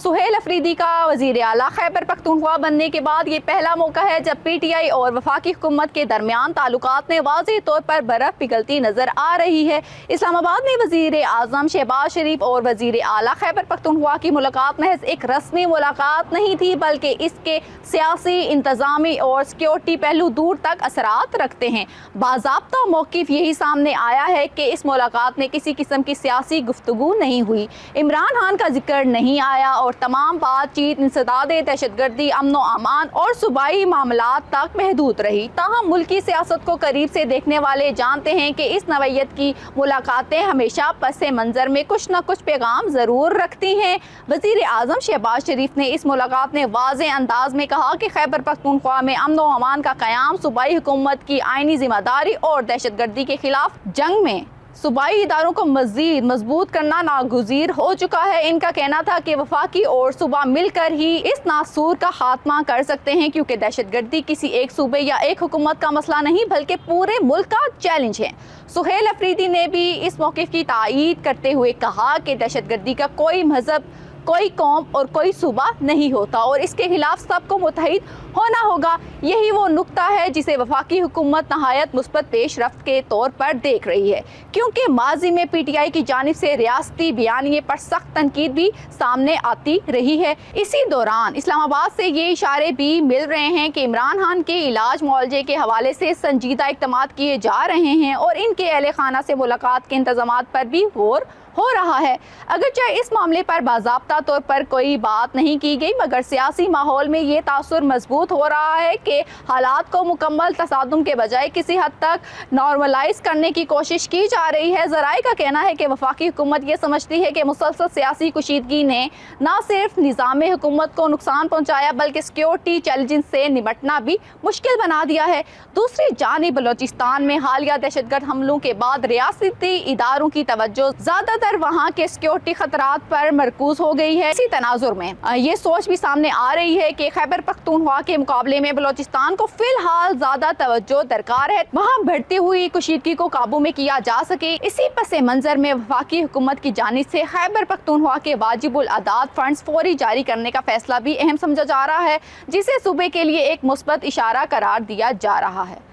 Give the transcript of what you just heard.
सुहेल अफरीदी का वज़ीर आला खैबर पख्तूनख्वा बनने के बाद ये पहला मौका है जब PTI और वफाकी हुकूमत के दरमियान ताल्लुकात में वाज़ेह तौर पर बर्फ पिघलती नजर आ रही है। इस्लामाबाद में वज़ीर आज़म शहबाज शरीफ और वज़ीर आला खैबर पख्तूनख्वा की मुलाकात महज एक रस्मी मुलाकात नहीं थी, बल्कि इसके सियासी, इंतज़ामी और सिक्योरिटी पहलू दूर तक असरात रखते हैं। बाज़ाब्ता मौक़िफ़ यही सामने आया है कि इस मुलाकात में किसी किस्म की सियासी गुफ्तगू नहीं हुई, इमरान खान का जिक्र नहीं आया और तमाम बातचीत इंसदादे दहशतगर्दी, अमन व अमान और सूबाई मामलात तक महदूद रही। ताहम मुल्की सियासत को करीब से देखने वाले जानते हैं कि इस नवैयत की मुलाकातें हमेशा पस मंज़र में कुछ न कुछ पैगाम ज़रूर रखती हैं। वज़ीर आज़म शहबाज शरीफ ने इस मुलाकात में वाज़ेह अंदाज में कहा कि खैबर पख्तूनख्वा में अमन व अमान का क़याम सूबाई हुकूमत की आइनी ज़िम्मेदारी और दहशतगर्दी के खिलाफ जंग में सूबाई इदारों को मज़ीद मजबूत करना नागुज़ीर हो चुका है। इनका कहना था कि वफाकी और सूबा मिलकर ही इस नासूर का खात्मा कर सकते हैं, क्योंकि दहशतगर्दी किसी एक सूबे या एक हुकूमत का मसला नहीं बल्कि पूरे मुल्क का चैलेंज है। सुहेल अफरीदी ने भी इस मौक़िफ़ की तायीद करते हुए कहा कि दहशतगर्दी का कोई मज़हब, कोई कौम और कोई सूबा नहीं होता और इसके खिलाफ सबको मुत्तहिद होना होगा। यही वो नुक्ता है जिसे वफाकी हुकूमत नहायत मुस्बत पेशरफ्त के तौर पर देख रही है, क्योंकि माजी में PTI की जानिब से रियासती बयानिए पर सख्त तनकीद भी सामने आती रही है। इसी दौरान इस्लामाबाद से ये इशारे भी मिल रहे हैं कि इमरान खान के इलाज मुआवजे के हवाले से संजीदा इक़दामात किए जा रहे हैं और इनके अहले खाना से मुलाकात के इंतज़ामात पर भी गौर हो रहा है। अगरचे इस मामले पर बाज़ाब्ता तौर पर कोई बात नहीं की गई, मगर सियासी माहौल में ये तासुर मजबूत हो रहा है कि हालात को मुकम्मल तसादुम के बजाय किसी हद तक नॉर्मलाइज करने की कोशिश की जा रही है। ज़राए का कहना है कि वफाकी हुकूमत ये समझती है कि मुसलसल सियासी कुशीदगी ने न सिर्फ निज़ाम हुकूमत को नुकसान पहुँचाया बल्कि सिक्योरिटी चैलेंज से निपटना भी मुश्किल बना दिया है। दूसरी जानिब बलोचिस्तान में हालिया दहशतगर्द हमलों के बाद रियासती इदारों की तवज्जो ज़्यादा वहाँ के सिक्योरिटी खतरात पर मरकूज हो गई है। इसी तनाजुर में ये सोच भी सामने आ रही है कि खैबर पख्तूनख्वा के मुकाबले में बलोचिस्तान को फिलहाल ज्यादा तवज्जो दरकार है, वहाँ बढ़ती हुई कुशीदगी को काबू में किया जा सके। इसी पस मंजर में वफाकी हुकूमत की जानिब से खैबर पख्तूनख्वा के वाजिबुल अदाद फंड्स फौरी जारी करने का फैसला भी अहम समझा जा रहा है, जिसे सूबे के लिए एक मुस्बत इशारा करार दिया जा रहा है।